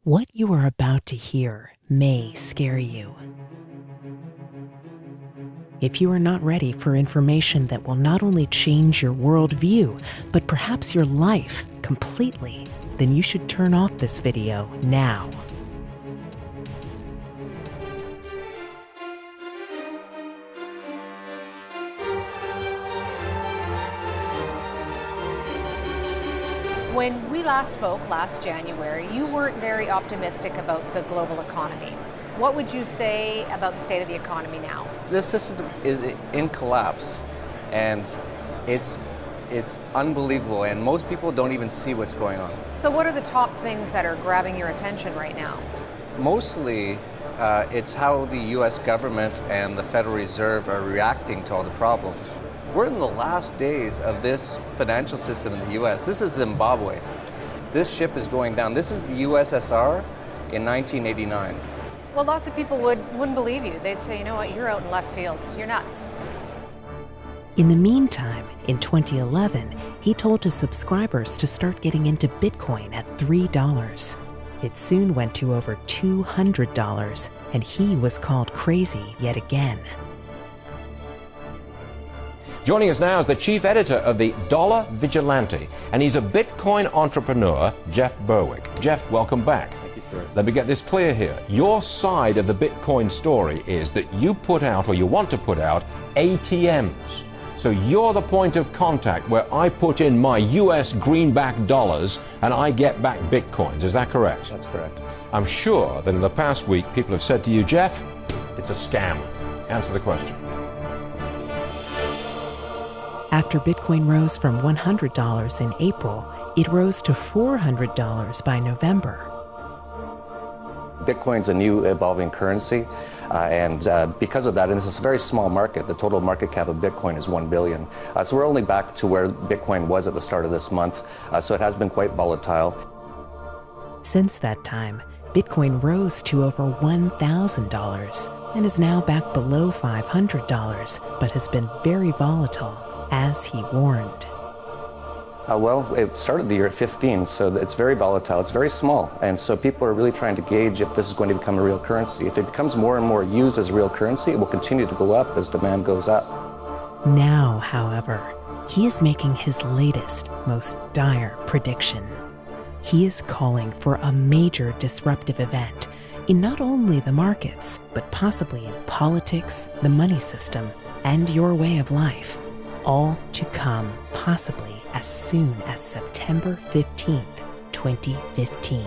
What you are about to hear may scare you. If you are not ready for information that will not only change your worldview, but perhaps your life completely, then you should turn off this video now. When we last spoke last January, you weren't very optimistic about the global economy. What would you say about the state of the economy now? This system is in collapse, and it's unbelievable, and most people don't even see what's going on. So what are the top things that are grabbing your attention right now? Mostly, it's how the U.S. government and the Federal Reserve are reacting to all the problems. We're in the last days of this financial system in the U.S. This is Zimbabwe. This ship is going down. This is the USSR in 1989. Well, lots of people wouldn't believe you. They'd say, you know what, you're out in left field. You're nuts. In the meantime, in 2011, he told his subscribers to start getting into Bitcoin at $3. It soon went to over $200, and he was called crazy yet again. Joining us now is the chief editor of the Dollar Vigilante, and he's a Bitcoin entrepreneur, Jeff Berwick. Jeff, welcome back. Thank you, Stuart. Let me get this clear here. Your side of the Bitcoin story is that you put out, or you want to put out, ATMs. So you're the point of contact where I put in my US greenback dollars and I get back Bitcoins. Is that correct? That's correct. I'm sure that in the past week, people have said to you, Jeff, it's a scam. Answer the question. After Bitcoin rose from $100 in April, it rose to $400 by November. Bitcoin's a new evolving currency, and because of that, and it's a very small market, the total market cap of Bitcoin is 1 billion. So we're only back to where Bitcoin was at the start of this month, so it has been quite volatile. Since that time, Bitcoin rose to over $1,000 and is now back below $500, but has been very volatile, as he warned. Well, it started the year at 15, so it's very volatile, it's very small, and so people are really trying to gauge if this is going to become a real currency. If it becomes more and more used as a real currency, it will continue to go up as demand goes up. Now, however, he is making his latest, most dire prediction. He is calling for a major disruptive event in not only the markets, but possibly in politics, the money system, and your way of life. All to come possibly as soon as September 15th, 2015.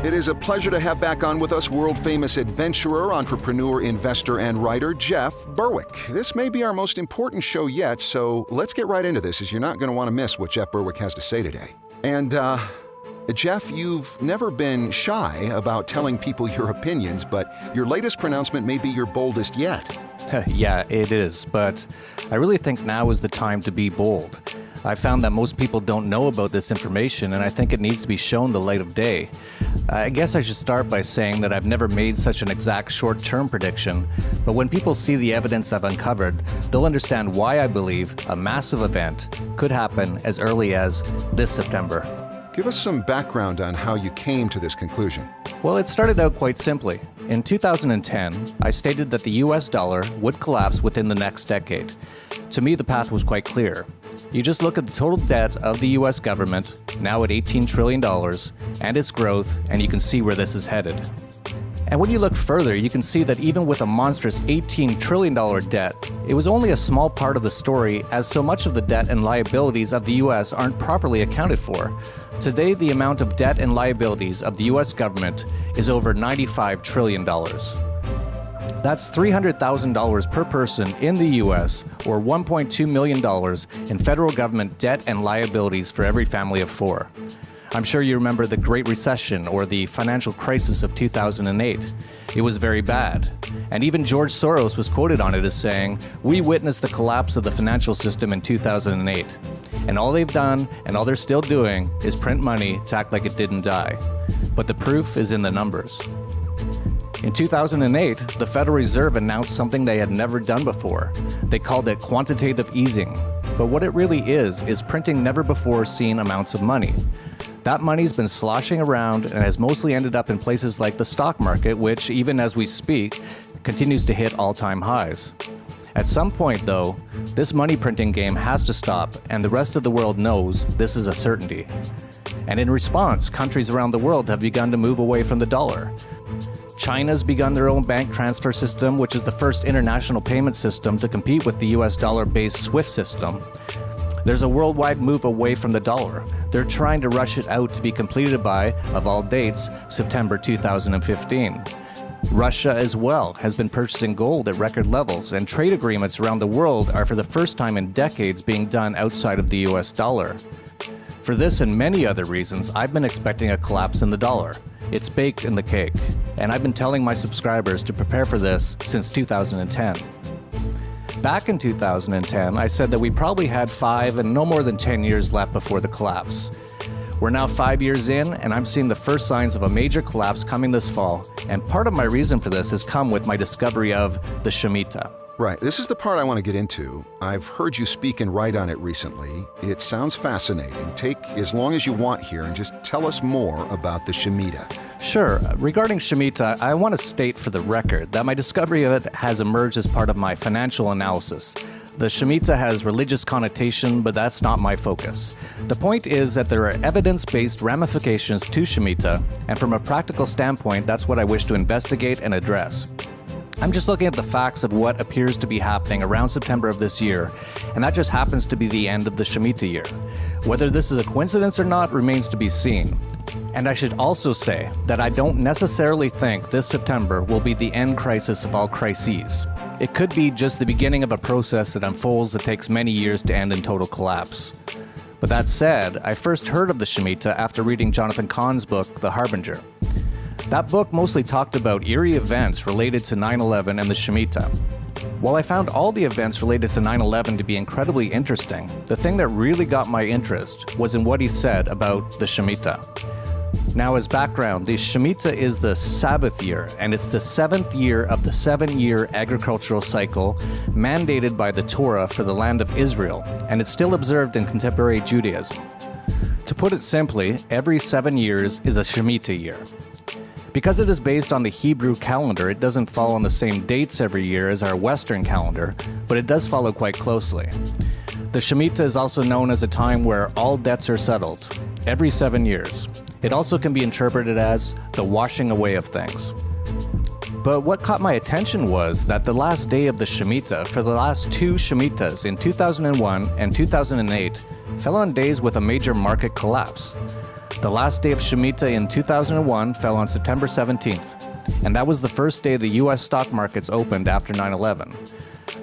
It is a pleasure to have back on with us world-famous adventurer, entrepreneur, investor, and writer, Jeff Berwick. This may be our most important show yet, so let's get right into this, as you're not going to want to miss what Jeff Berwick has to say today. And, Jeff, you've never been shy about telling people your opinions, but your latest pronouncement may be your boldest yet. Yeah, it is, but I really think now is the time to be bold. I found that most people don't know about this information, and I think it needs to be shown the light of day. I guess I should start by saying that I've never made such an exact short-term prediction, but when people see the evidence I've uncovered, they'll understand why I believe a massive event could happen as early as this September. Give us some background on how you came to this conclusion. Well, it started out quite simply. In 2010, I stated that the US dollar would collapse within the next decade. To me, the path was quite clear. You just look at the total debt of the US government, now at $18 trillion, and its growth, and you can see where this is headed. And when you look further, you can see that even with a monstrous $18 trillion debt, it was only a small part of the story, as so much of the debt and liabilities of the US aren't properly accounted for. Today, the amount of debt and liabilities of the US government is over $95 trillion. That's $300,000 per person in the US, or $1.2 million in federal government debt and liabilities for every family of four. I'm sure you remember the Great Recession or the financial crisis of 2008. It was very bad. And even George Soros was quoted on it as saying, "We witnessed the collapse of the financial system in 2008. And all they've done, and all they're still doing, is print money to act like it didn't die." But the proof is in the numbers. In 2008, the Federal Reserve announced something they had never done before. They called it quantitative easing. But what it really is printing never-before-seen amounts of money. That money's been sloshing around and has mostly ended up in places like the stock market, which, even as we speak, continues to hit all-time highs. At some point, though, this money printing game has to stop, and the rest of the world knows this is a certainty. And in response, countries around the world have begun to move away from the dollar. China's begun their own bank transfer system, which is the first international payment system to compete with the US dollar-based SWIFT system. There's a worldwide move away from the dollar. They're trying to rush it out to be completed by, of all dates, September 2015. Russia as well has been purchasing gold at record levels, and trade agreements around the world are for the first time in decades being done outside of the US dollar. For this and many other reasons, I've been expecting a collapse in the dollar. It's baked in the cake, and I've been telling my subscribers to prepare for this since 2010. Back in 2010, I said that we probably had 5 and no more than 10 years left before the collapse. We're now 5 years in, and I'm seeing the first signs of a major collapse coming this fall, and part of my reason for this has come with my discovery of the Shemitah. Right, this is the part I want to get into. I've heard you speak and write on it recently. It sounds fascinating. Take as long as you want here and just tell us more about the Shemitah. Sure. Regarding Shemitah, I want to state for the record that my discovery of it has emerged as part of my financial analysis. The Shemitah has religious connotation, but that's not my focus. The point is that there are evidence-based ramifications to Shemitah, and from a practical standpoint, that's what I wish to investigate and address. I'm just looking at the facts of what appears to be happening around September of this year, and that just happens to be the end of the Shemitah year. Whether this is a coincidence or not remains to be seen. And I should also say that I don't necessarily think this September will be the end crisis of all crises. It could be just the beginning of a process that unfolds that takes many years to end in total collapse. But that said, I first heard of the Shemitah after reading Jonathan Cahn's book, The Harbinger. That book mostly talked about eerie events related to 9/11 and the Shemitah. While I found all the events related to 9/11 to be incredibly interesting, the thing that really got my interest was in what he said about the Shemitah. Now, as background, the Shemitah is the Sabbath year, and it's the 7th year of the 7-year agricultural cycle mandated by the Torah for the land of Israel, and it's still observed in contemporary Judaism. To put it simply, every 7 years is a Shemitah year. Because it is based on the Hebrew calendar, it doesn't fall on the same dates every year as our Western calendar, but it does follow quite closely. The Shemitah is also known as a time where all debts are settled, every 7 years. It also can be interpreted as the washing away of things. But what caught my attention was that the last day of the Shemitah for the last 2 Shemitahs in 2001 and 2008 fell on days with a major market collapse. The last day of Shemitah in 2001 fell on September 17th, and that was the first day the US stock markets opened after 9/11.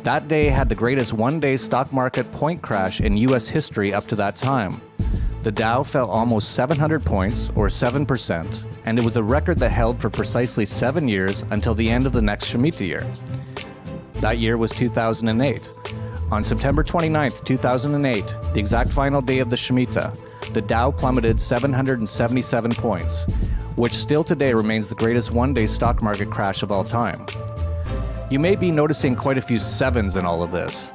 That day had the greatest one-day stock market point crash in US history up to that time. The Dow fell almost 700 points, or 7%, and it was a record that held for precisely 7 years until the end of the next Shemitah year. That year was 2008. On September 29th, 2008, the exact final day of the Shemitah, the Dow plummeted 777 points, which still today remains the greatest one-day stock market crash of all time. You may be noticing quite a few sevens in all of this.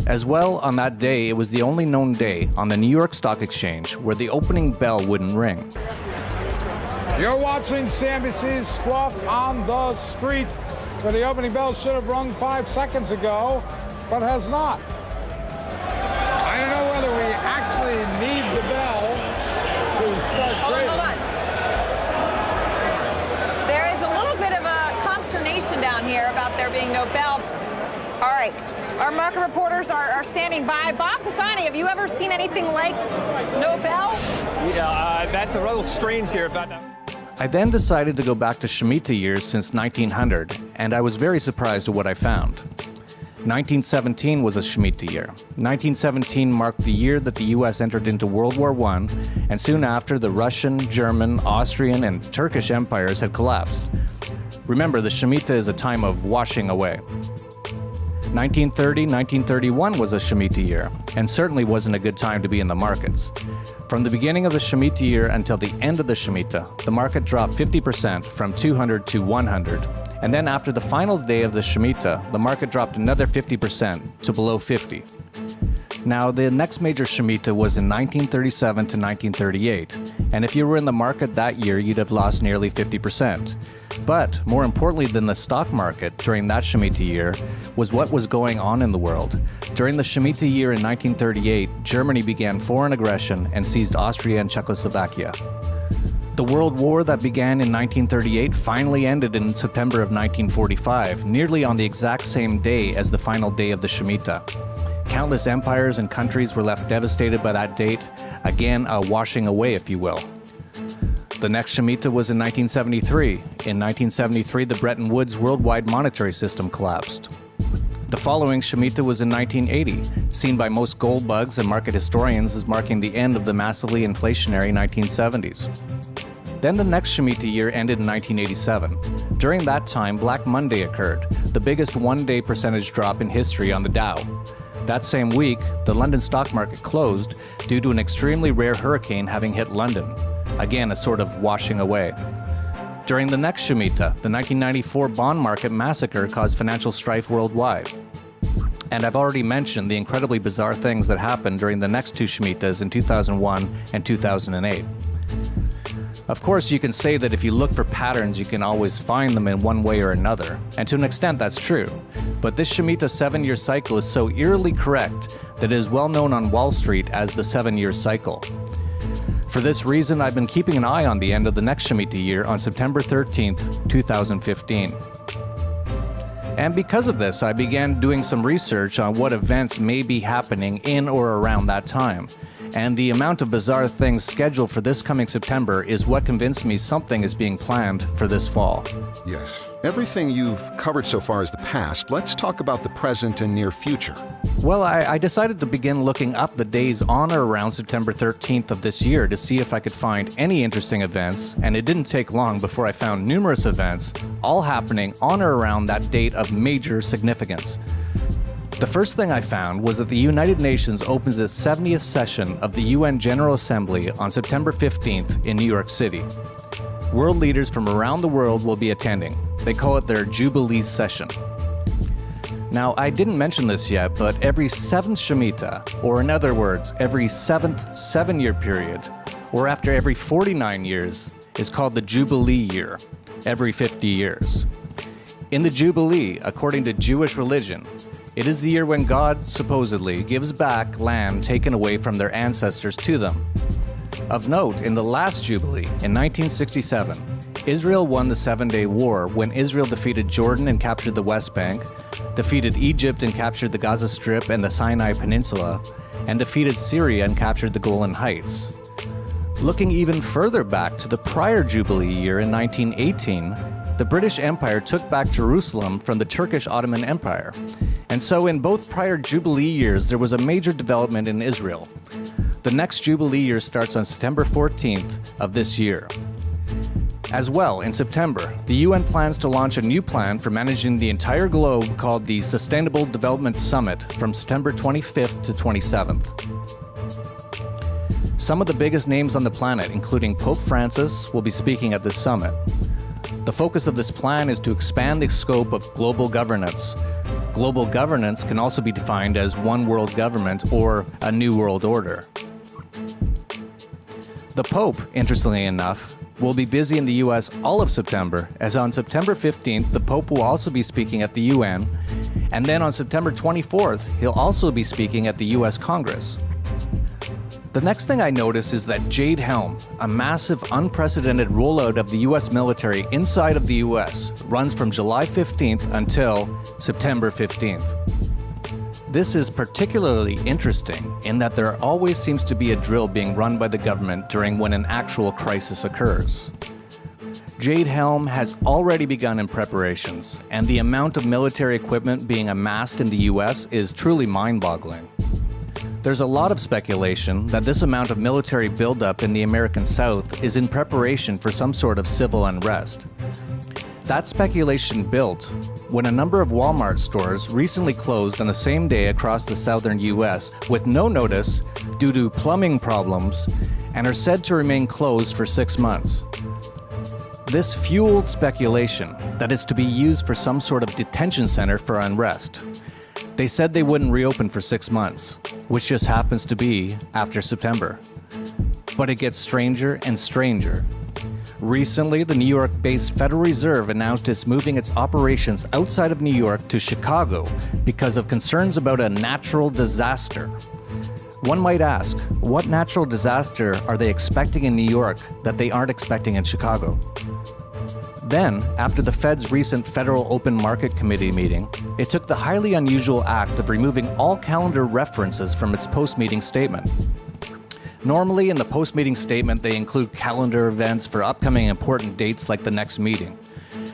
As well, on that day, it was the only known day on the New York Stock Exchange where the opening bell wouldn't ring. You're watching CNBC's Squawk on the Street, where the opening bell should have rung 5 seconds ago, but has not. I don't know whether we actually need the bell to start trading. Hold on. There is a little bit of a consternation down here about there being no bell. All right. Our market reporters are standing by. Bob Pisani, have you ever seen anything like no bell? Yeah, that's a little strange here. I then decided to go back to Shemitah years since 1900, and I was very surprised at what I found. 1917 was a Shemitah year. 1917 marked the year that the US entered into World War I, and soon after the Russian, German, Austrian, and Turkish empires had collapsed. Remember, the Shemitah is a time of washing away. 1930-1931 was a Shemitah year, and certainly wasn't a good time to be in the markets. From the beginning of the Shemitah year until the end of the Shemitah, the market dropped 50% from 200 to 100, And then after the final day of the Shemitah, the market dropped another 50% to below 50. Now, the next major Shemitah was in 1937 to 1938, and if you were in the market that year, you'd have lost nearly 50%. But more importantly than the stock market during that Shemitah year was what was going on in the world. During the Shemitah year in 1938, Germany began foreign aggression and seized Austria and Czechoslovakia. The World War that began in 1938 finally ended in September of 1945, nearly on the exact same day as the final day of the Shemitah. Countless empires and countries were left devastated by that date, again a washing away, if you will. The next Shemitah was in 1973. In 1973, the Bretton Woods worldwide monetary system collapsed. The following Shemitah was in 1980, seen by most gold bugs and market historians as marking the end of the massively inflationary 1970s. Then the next Shemitah year ended in 1987. During that time, Black Monday occurred, the biggest one-day percentage drop in history on the Dow. That same week, the London stock market closed due to an extremely rare hurricane having hit London. Again, a sort of washing away. During the next Shemitah, the 1994 bond market massacre caused financial strife worldwide. And I've already mentioned the incredibly bizarre things that happened during the next two Shemitahs in 2001 and 2008. Of course, you can say that if you look for patterns, you can always find them in one way or another, and to an extent that's true. But this Shemitah 7-year cycle is so eerily correct that it is well known on Wall Street as the 7-year cycle. For this reason, I've been keeping an eye on the end of the next Shemitah year on September 13th, 2015. And because of this, I began doing some research on what events may be happening in or around that time. And the amount of bizarre things scheduled for this coming September is what convinced me something is being planned for this fall. Yes. Everything you've covered so far is the past. Let's talk about the present and near future. Well, I decided to begin looking up the days on or around September 13th of this year to see if I could find any interesting events, and it didn't take long before I found numerous events, all happening on or around that date of major significance. The first thing I found was that the United Nations opens its 70th session of the UN General Assembly on September 15th in New York City. World leaders from around the world will be attending. They call it their Jubilee session. Now, I didn't mention this yet, but every 7th Shemitah, or in other words, every 7th 7-year period, or after every 49 years, is called the Jubilee year, every 50 years. In the Jubilee, according to Jewish religion, it is the year when God, supposedly, gives back land taken away from their ancestors to them. Of note, in the last Jubilee, in 1967, Israel won the 7-Day War when Israel defeated Jordan and captured the West Bank, defeated Egypt and captured the Gaza Strip and the Sinai Peninsula, and defeated Syria and captured the Golan Heights. Looking even further back to the prior Jubilee year in 1918, the British Empire took back Jerusalem from the Turkish Ottoman Empire. And so in both prior Jubilee years, there was a major development in Israel. The next Jubilee year starts on September 14th of this year. As well, in September, the UN plans to launch a new plan for managing the entire globe called the Sustainable Development Summit from September 25th to 27th. Some of the biggest names on the planet, including Pope Francis, will be speaking at this summit. The focus of this plan is to expand the scope of global governance. Global governance can also be defined as one world government or a new world order. The Pope, interestingly enough, will be busy in the US all of September, as on September 15th, the Pope will also be speaking at the UN, and then on September 24th, he'll also be speaking at the US Congress. The next thing I notice is that Jade Helm, a massive, unprecedented rollout of the US military inside of the US, runs from July 15th until September 15th. This is particularly interesting in that there always seems to be a drill being run by the government during when an actual crisis occurs. Jade Helm has already begun in preparations, and the amount of military equipment being amassed in the US is truly mind-boggling. There's a lot of speculation that this amount of military buildup in the American South is in preparation for some sort of civil unrest. That speculation built when a number of Walmart stores recently closed on the same day across the southern US with no notice due to plumbing problems and are said to remain closed for 6 months. This fueled speculation that it's to be used for some sort of detention center for unrest. They said they wouldn't reopen for 6 months, which just happens to be after September. But it gets stranger and stranger. Recently, the New York-based Federal Reserve announced it's moving its operations outside of New York to Chicago because of concerns about a natural disaster. One might ask, what natural disaster are they expecting in New York that they aren't expecting in Chicago? Then, after the Fed's recent Federal Open Market Committee meeting, it took the highly unusual act of removing all calendar references from its post-meeting statement. Normally, in the post-meeting statement, they include calendar events for upcoming important dates like the next meeting.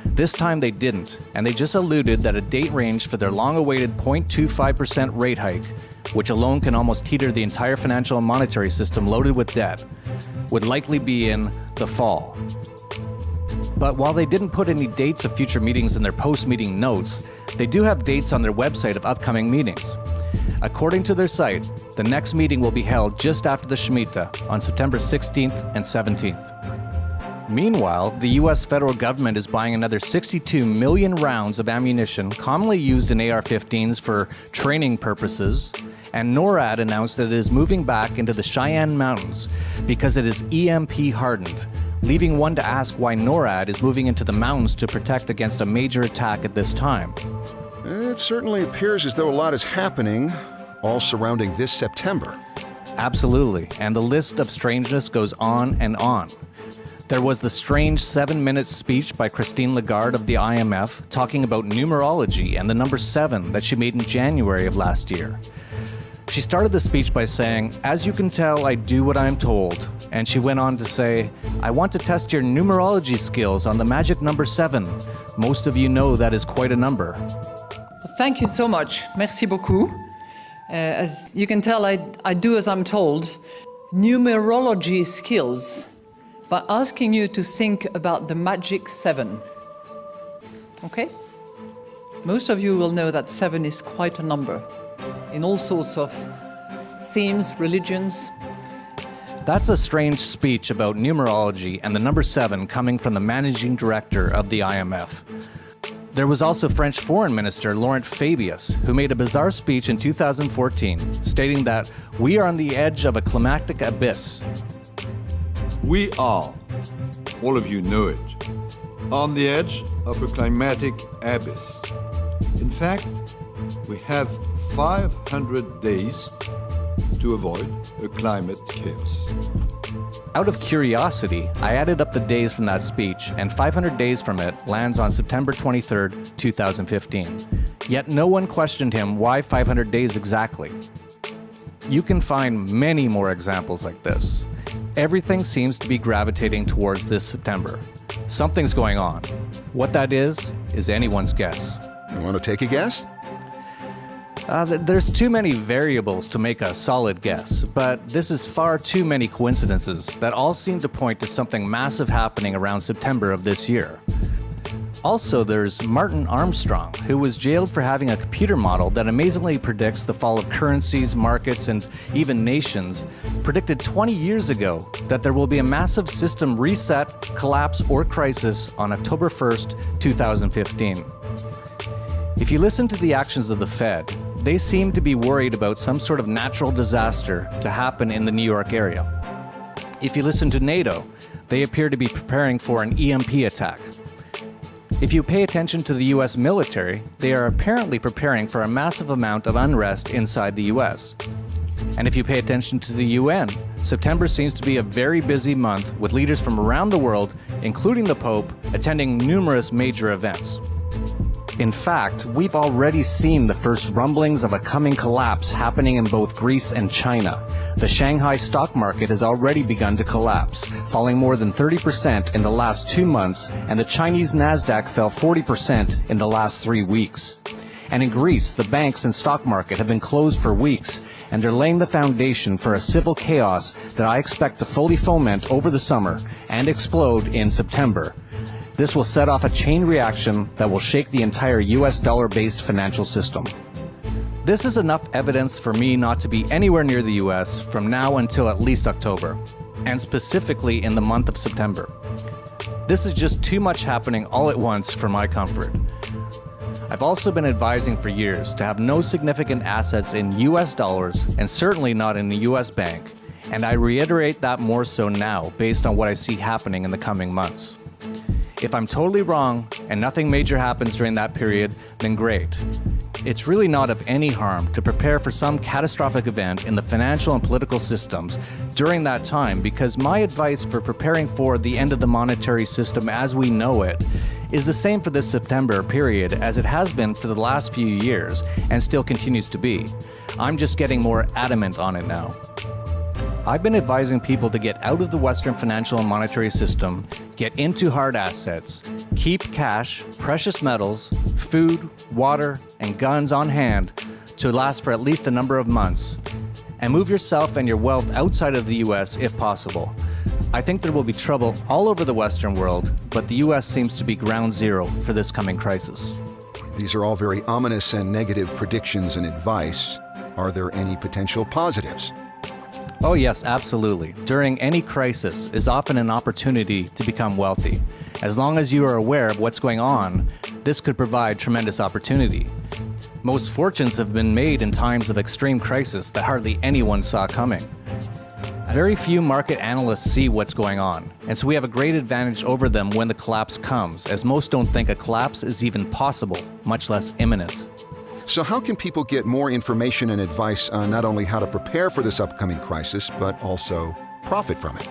This time they didn't, and they just alluded that a date range for their long-awaited 0.25% rate hike, which alone can almost teeter the entire financial and monetary system loaded with debt, would likely be in the fall. But while they didn't put any dates of future meetings in their post-meeting notes, they do have dates on their website of upcoming meetings. According to their site, the next meeting will be held just after the Shemitah on September 16th and 17th. Meanwhile, the U.S. federal government is buying another 62 million rounds of ammunition commonly used in AR-15s for training purposes, and NORAD announced that it is moving back into the Cheyenne Mountains because it is EMP hardened, leaving one to ask why NORAD is moving into the mountains to protect against a major attack at this time. It certainly appears as though a lot is happening, all surrounding this September. Absolutely, and the list of strangeness goes on and on. There was the strange 7-minute speech by Christine Lagarde of the IMF talking about numerology and the number 7 that she made in January of last year. She started the speech by saying, "As you can tell, I do what I am told." And she went on to say, "I want to test your numerology skills on the magic number 7. Most of you know that is quite a number." Thank you so much. Merci beaucoup. As you can tell, I do as I'm told. Numerology skills, by asking you to think about the magic 7. Okay? Most of you will know that 7 is quite a number in all sorts of themes, religions. That's a strange speech about numerology and the number 7 coming from the managing director of the IMF. There was also French Foreign Minister Laurent Fabius, who made a bizarre speech in 2014, stating that we are on the edge of a climactic abyss. We are, all of you know it, on the edge of a climatic abyss. In fact, we have 500 days to avoid a climate chaos. Out of curiosity, I added up the days from that speech, and 500 days from it lands on September 23rd, 2015. Yet no one questioned him why 500 days exactly. You can find many more examples like this. Everything seems to be gravitating towards this September. Something's going on. What that is anyone's guess. You want to take a guess? There's too many variables to make a solid guess, but this is far too many coincidences that all seem to point to something massive happening around September of this year. Also, there's Martin Armstrong, who was jailed for having a computer model that amazingly predicts the fall of currencies, markets, and even nations, predicted 20 years ago that there will be a massive system reset, collapse, or crisis on October 1st, 2015. If you listen to the actions of the Fed, they seem to be worried about some sort of natural disaster to happen in the New York area. If you listen to NATO, they appear to be preparing for an EMP attack. If you pay attention to the US military, they are apparently preparing for a massive amount of unrest inside the US. And if you pay attention to the UN, September seems to be a very busy month with leaders from around the world, including the Pope, attending numerous major events. In fact, we've already seen the first rumblings of a coming collapse happening in both Greece and China. The Shanghai stock market has already begun to collapse, falling more than 30% in the last 2 months, and the Chinese Nasdaq fell 40% in the last 3 weeks. And in Greece, the banks and stock market have been closed for weeks, and they're laying the foundation for a civil chaos that I expect to fully foment over the summer and explode in September. This will set off a chain reaction that will shake the entire US dollar-based financial system. This is enough evidence for me not to be anywhere near the US from now until at least October, and specifically in the month of September. This is just too much happening all at once for my comfort. I've also been advising for years to have no significant assets in US dollars and certainly not in the US bank, and I reiterate that more so now based on what I see happening in the coming months. If I'm totally wrong and nothing major happens during that period, then great. It's really not of any harm to prepare for some catastrophic event in the financial and political systems during that time, because my advice for preparing for the end of the monetary system as we know it is the same for this September period as it has been for the last few years and still continues to be. I'm just getting more adamant on it now. I've been advising people to get out of the Western financial and monetary system, get into hard assets, keep cash, precious metals, food, water, and guns on hand to last for at least a number of months, and move yourself and your wealth outside of the US if possible. I think there will be trouble all over the Western world, but the US seems to be ground zero for this coming crisis. These are all very ominous and negative predictions and advice. Are there any potential positives? Oh yes, absolutely. During any crisis is often an opportunity to become wealthy. As long as you are aware of what's going on, this could provide tremendous opportunity. Most fortunes have been made in times of extreme crisis that hardly anyone saw coming. Very few market analysts see what's going on, and so we have a great advantage over them when the collapse comes, as most don't think a collapse is even possible, much less imminent. So how can people get more information and advice on not only how to prepare for this upcoming crisis, but also profit from it?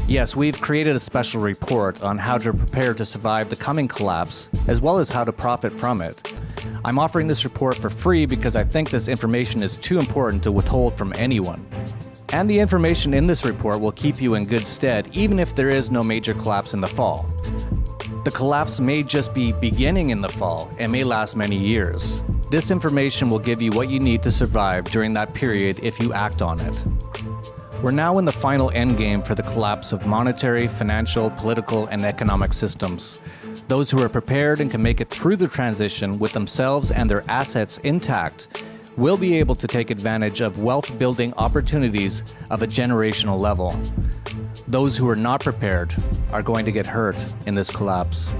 Yes, we've created a special report on how to prepare to survive the coming collapse, as well as how to profit from it. I'm offering this report for free because I think this information is too important to withhold from anyone. And the information in this report will keep you in good stead, even if there is no major collapse in the fall. The collapse may just be beginning in the fall and may last many years. This information will give you what you need to survive during that period if you act on it. We're now in the final endgame for the collapse of monetary, financial, political, and economic systems. Those who are prepared and can make it through the transition with themselves and their assets intact will be able to take advantage of wealth-building opportunities of a generational level. Those who are not prepared are going to get hurt in this collapse.